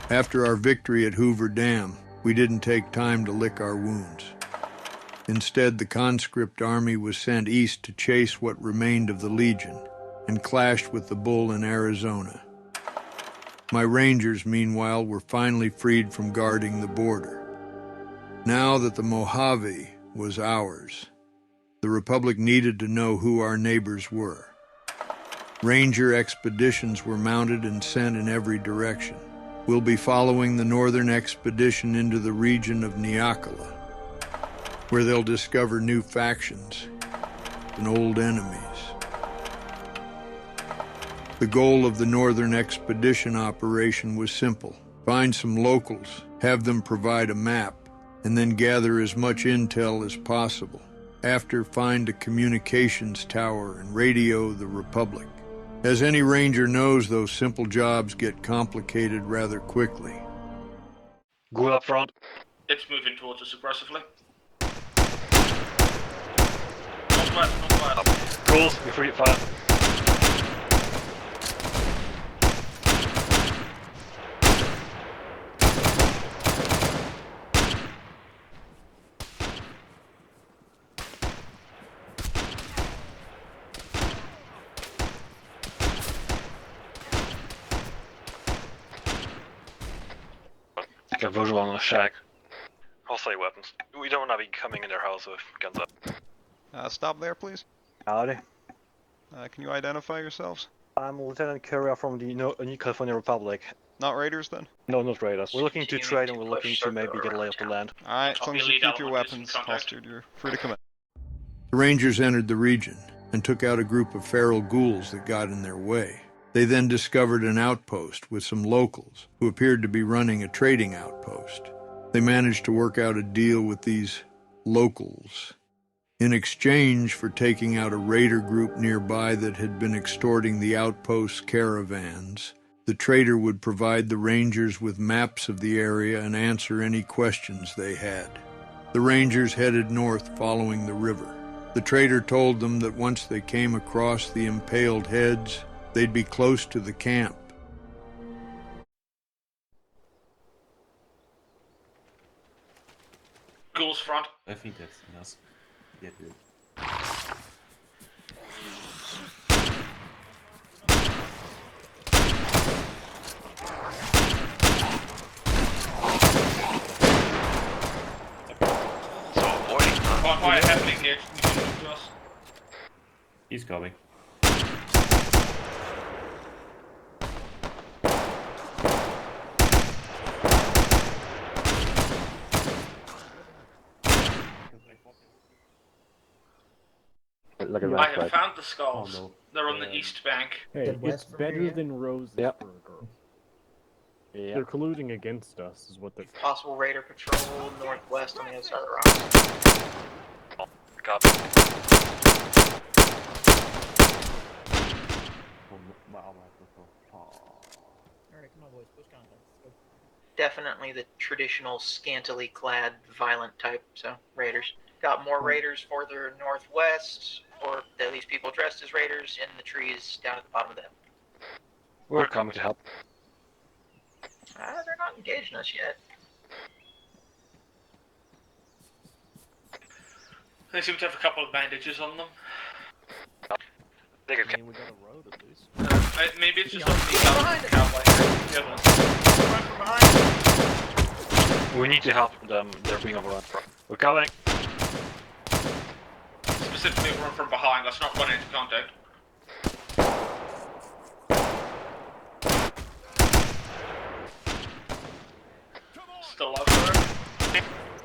After our victory at Hoover Dam, we didn't take time to lick our wounds. Instead, the conscript army was sent east to chase what remained of the Legion and clashed with the Bull in Arizona. My Rangers, meanwhile, were finally freed from guarding the border. Now that the Mojave was ours, the Republic needed to know who our neighbors were. Ranger expeditions were mounted and sent in every direction. We'll be following the northern expedition into the region of Niakala, where they'll discover new factions and old enemies. The goal of the Northern Expedition operation was simple: find some locals, have them provide a map, and then gather as much intel as possible. After, find a communications tower and radio the Republic. As any Ranger knows, those simple jobs get complicated rather quickly. Go up front. It's moving towards us aggressively. Northwest, northwest. Goals, you're free to fire. Got visual on the shack. Hostile weapons. We don't want to be coming in their house with guns up. Stop there, please. Howdy. Can you identify yourselves? I'm Lieutenant Courier from the New California Republic. Not raiders, then? No, not raiders. We're looking to trade and we're looking to maybe get a lay of the land. Alright, as long as you keep your weapons holstered, you're free to come in. The Rangers entered the region and took out a group of feral ghouls that got in their way. They then discovered an outpost with some locals who appeared to be running a trading outpost. They managed to work out a deal with these locals in exchange for taking out a raider group nearby that had been extorting the outpost's caravans. The trader would provide the Rangers with maps of the area and answer any questions they had. The Rangers headed north following the river. The trader told them that once they came across the impaled heads, they'd be close to the camp. Ghouls front. I think that's enough. Get it. So avoiding. Fire heavily here. To us. He's coming. I have found the skulls. Oh, no. They're on the east bank. Hey, it's better than Rose's burger. Yeah. They're colluding against us, is what they're. Possible raider patrol northwest on the other side of the rock. Copy. Alright, come on boys, push contact. Definitely the traditional scantily clad violent type, so raiders. Got more raiders further northwest, or at least people dressed as raiders in the trees down at the bottom of the hill. We're coming to help. They're not engaging us yet. They seem to have a couple of bandages on them. They could. I mean, we got a road at least. Maybe it's just on the cowboy. The other one. Run from behind. We need to help them. They're being overrun. We're coming. Specifically run from behind. Let's not run into contact. Still out there.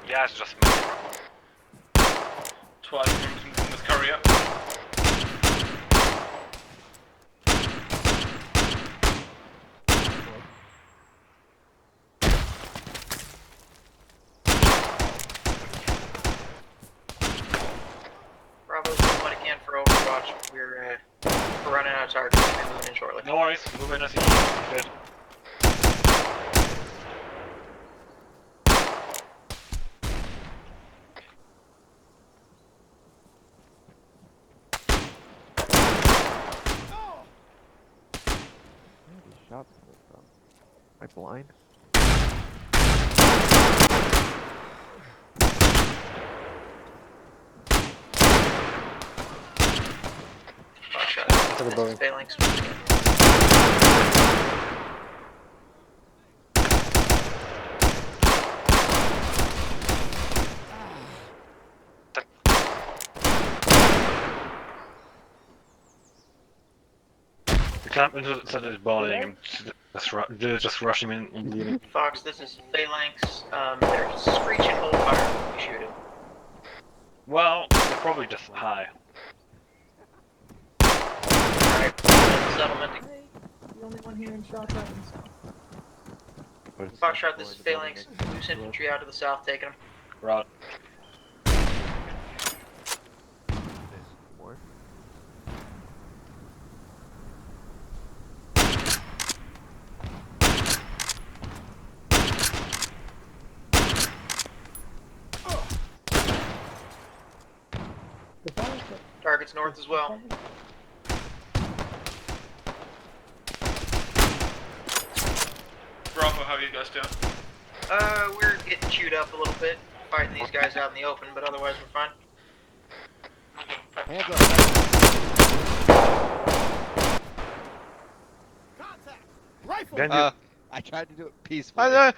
Yeah, it's just me. Twice from with courier. Bravo's doing what it can for Overwatch. We're running out of targets. We'll be moving in shortly. No worries. Move in as you can. Good. Shots from. Am I blind? to the This building. is Phalanx. The camp said it's bombing and they're just rushing in and leaving. Fox, this is Phalanx. They're screeching hold fire when we shoot him. Well, they're probably just high. Alright, settlement. The only one hearing shots out in the south. Foxtrot, this is Phalanx. Loose infantry out to the south, taking them. Right. Targets north as well. Bravo, how are you guys doing? We're getting chewed up a little bit, fighting these guys out in the open, but otherwise we're fine. Hands up. Contact. Rifle. I tried to do it peacefully. What?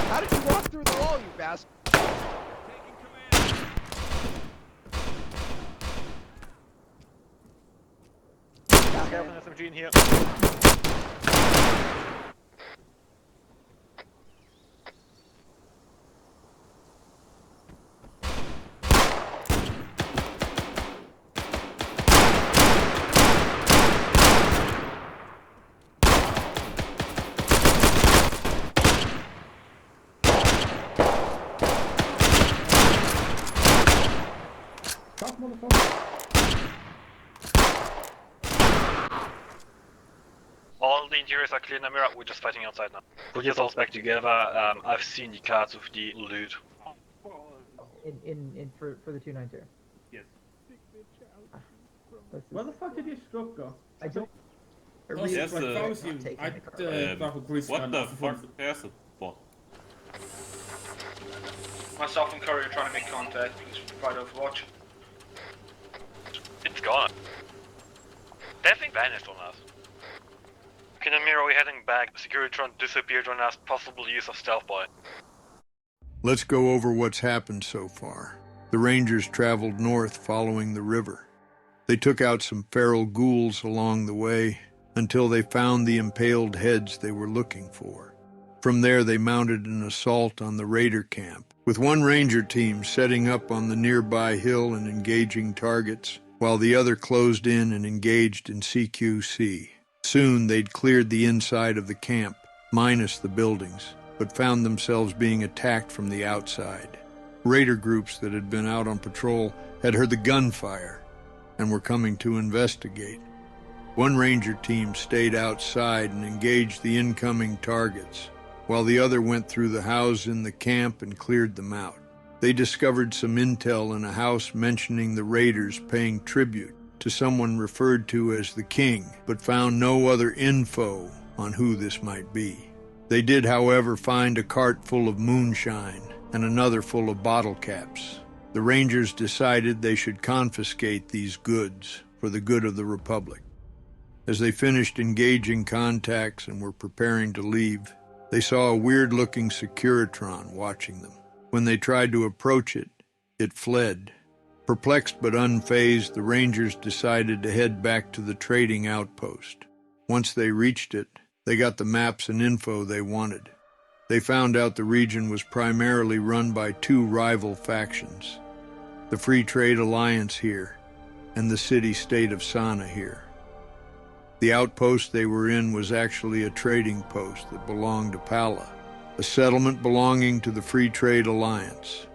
How did you walk through the wall, you bastard? Taking command. Scouting SMG in here. All the interiors are clear, Namira. We're just fighting outside now. Put yourselves back together. I've seen the cards of the loot. For the 292. Yes. Where the fuck did your stroke go? I don't. Yes, what the fuck is it for? Myself and Curry are trying to make contact. Please provide overwatch. It's gone. That thing vanished on us. Okay, Namira, we're heading back. Securitron disappeared on us. Possible use of stealth boy. Let's go over what's happened so far. The Rangers traveled north following the river. They took out some feral ghouls along the way until they found the impaled heads they were looking for. From there, they mounted an assault on the raider camp, with one Ranger team setting up on the nearby hill and engaging targets, while the other closed in and engaged in CQC. Soon, they'd cleared the inside of the camp, minus the buildings, but found themselves being attacked from the outside. Raider groups that had been out on patrol had heard the gunfire and were coming to investigate. One Ranger team stayed outside and engaged the incoming targets, while the other went through the houses in the camp and cleared them out. They discovered some intel in a house mentioning the Raiders paying tribute to someone referred to as the King, but found no other info on who this might be. They did, however, find a cart full of moonshine and another full of bottle caps. The Rangers decided they should confiscate these goods for the good of the Republic. As they finished engaging contacts and were preparing to leave, they saw a weird-looking Securitron watching them. When they tried to approach it, it fled. Perplexed but unfazed, the Rangers decided to head back to the trading outpost. Once they reached it, they got the maps and info they wanted. They found out the region was primarily run by two rival factions, the Free Trade Alliance here and the city-state of Sana here. The outpost they were in was actually a trading post that belonged to Pala, a settlement belonging to the Free Trade Alliance.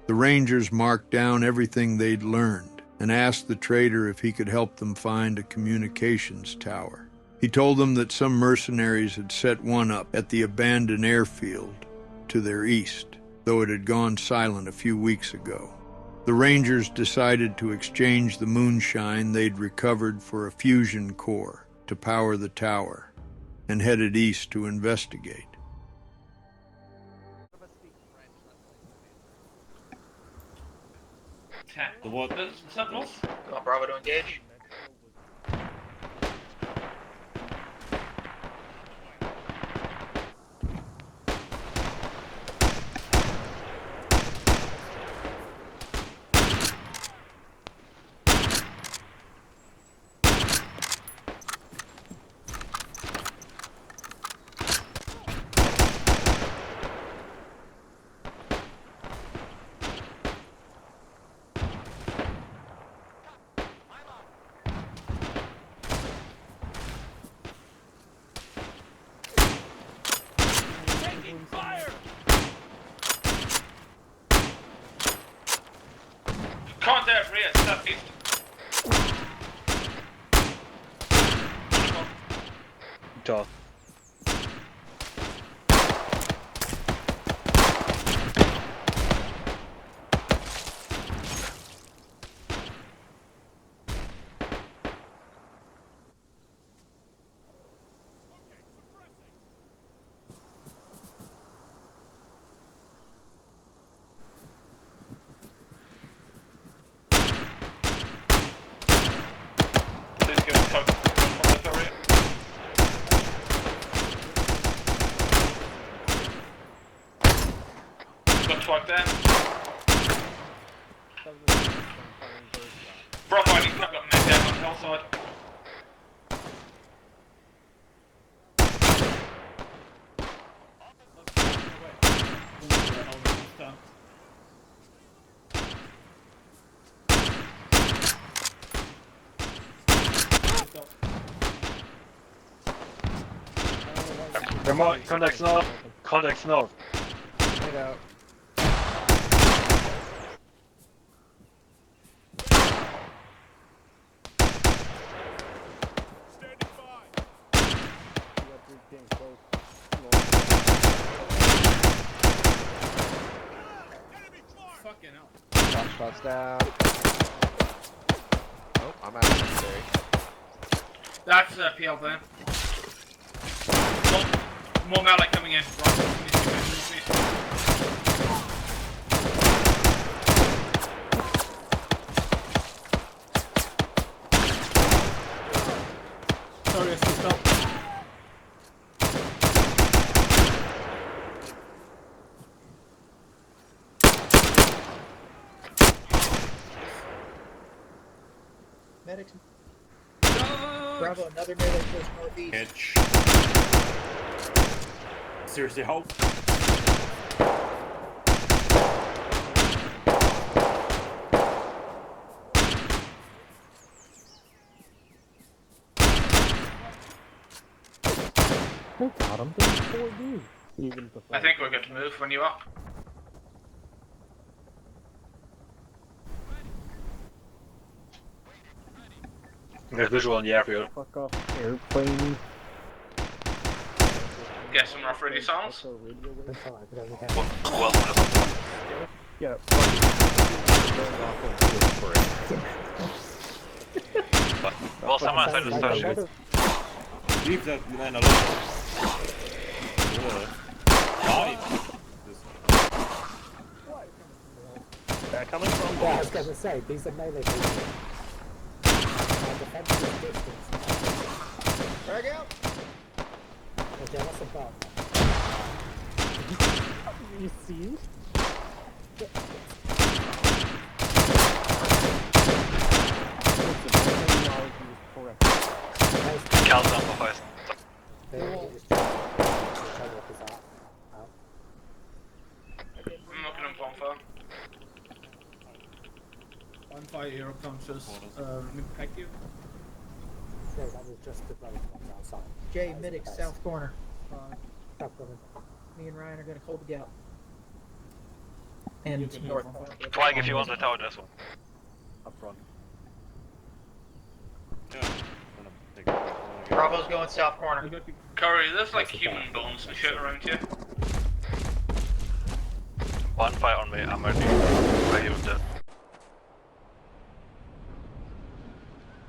The Rangers marked down everything they'd learned and asked the trader if he could help them find a communications tower. He told them that some mercenaries had set one up at the abandoned airfield to their east, though it had gone silent a few weeks ago. The Rangers decided to exchange the moonshine they'd recovered for a fusion core to power the tower, and headed east to investigate. The what? Sentinels? Go on, Bravo to engage. Contact rear, southeast. Dog. Please give us cover from this area. Got truck there. Bravo, I need to got men down on the hillside. Remote, contacts north. Contacts north. Head out. Fucking hell. Shots down. Oh, I'm out of secondary. That's PL there. More melee coming in. Sorry, I switched up. Medics. Bravo, another melee push northeast. Hitch. Seriously, hope. I got him. There's 4D. Even if the I think we're good to move when you're up. There's visual on the airfield. fuck off airplane. Get some rough ready sounds. That's all I could only have. Well, Yeah. well, someone said to start shooting. Leave that man alone. They're coming from. Yeah, I was gonna say, these are melee people. Defensive distance. Frag out! Okay, that's a bug. You see? Cal's on the hoist. I'm looking at bonfire. Bonfire hero conscious. Impact you. No, that was just the brother outside. Jay, Middick, south corner. South corner. Me and Ryan are gonna hold the gap. And north. Flag if you want to tower this one. Up front. Bravo's going south corner. Curry, there's like human bones and shit around here. Bonfire on me, I'm ready. Ready with that.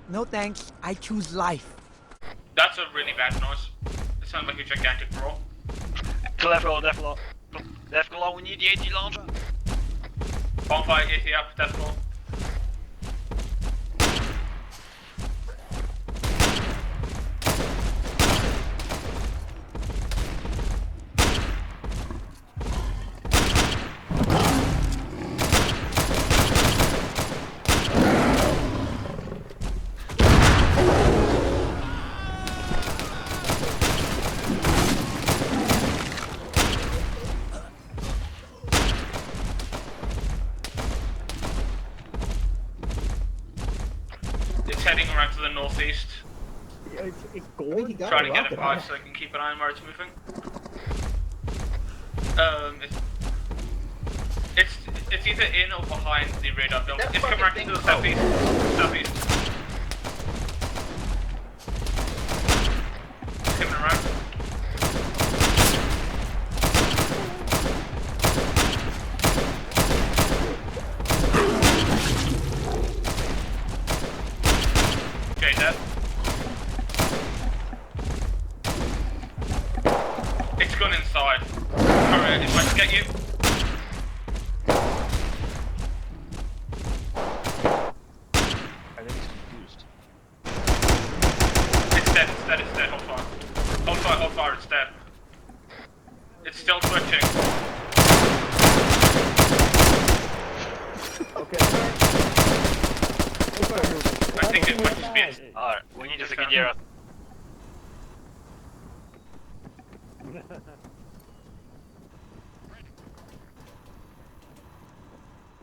No thanks, I choose life. That's a really bad noise. It's Sounds like a gigantic brawl. Defclaw, we need the AT launcher. Bonfire, AT up, death roll. Heading around to the northeast. It's going. Trying to get it by so I can keep an eye on where it's moving. It's either in or behind the radar building. It's coming around to the southeast. Southeast. It's coming around. Okay, dead. It's gone inside. Alright, it's going to get you. I think he's confused. It's dead, it's dead, it's dead. Hold fire. Hold fire, hold fire, it's dead. It's still twitching. I think it's going to speed. Alright, we need to secure us.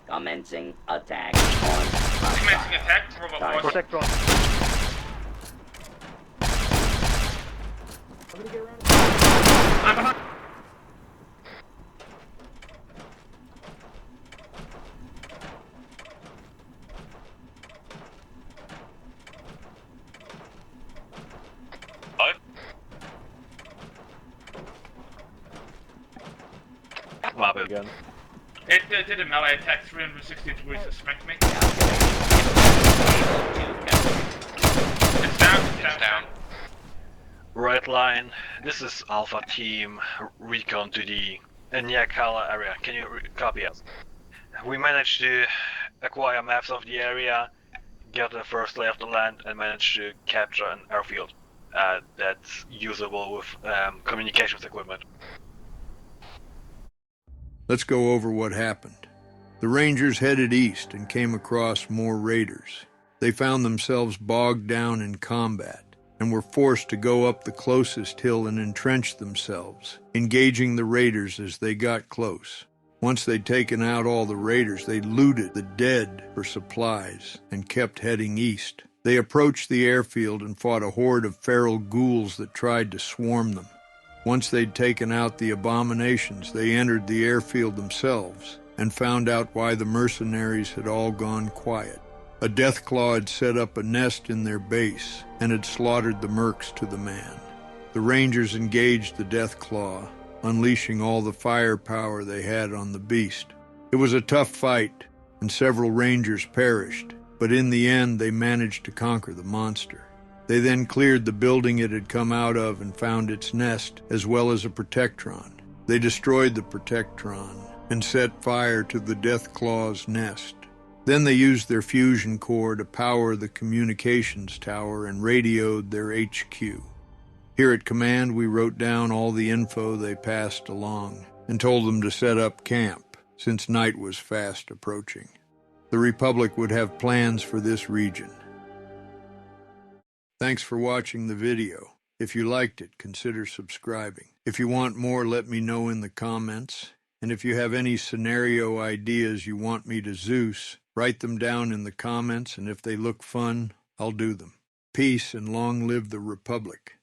Commencing attack. Commencing attack, robot force. Protect drone. I'm behind. Mojave again. It did a melee attack 360 degrees to smack me. It's down, it's down. Right line. This is Alpha Team Recon to the Niakala area. Can you copy us? We managed to acquire maps of the area, get the first lay of the land, and managed to capture an airfield that's usable with communications equipment. Let's go over what happened. The Rangers headed east and came across more raiders. They found themselves bogged down in combat and were forced to go up the closest hill and entrench themselves, engaging the raiders as they got close. Once they'd taken out all the raiders, they looted the dead for supplies and kept heading east. They approached the airfield and fought a horde of feral ghouls that tried to swarm them. Once they'd taken out the abominations, they entered the airfield themselves and found out why the mercenaries had all gone quiet. A Deathclaw had set up a nest in their base and had slaughtered the mercs to the man. The Rangers engaged the Deathclaw, unleashing all the firepower they had on the beast. It was a tough fight, and several Rangers perished, but in the end they managed to conquer the monster. They then cleared the building it had come out of and found its nest, as well as a Protectron. They destroyed the Protectron and set fire to the Deathclaw's nest. Then they used their fusion core to power the communications tower and radioed their HQ. Here at Command, we wrote down all the info they passed along and told them to set up camp, since night was fast approaching. The Republic would have plans for this region. Thanks for watching the video. If you liked it, consider subscribing. If you want more, let me know in the comments. And if you have any scenario ideas you want me to Zeus, write them down in the comments, and if they look fun, I'll do them. Peace and long live the Republic.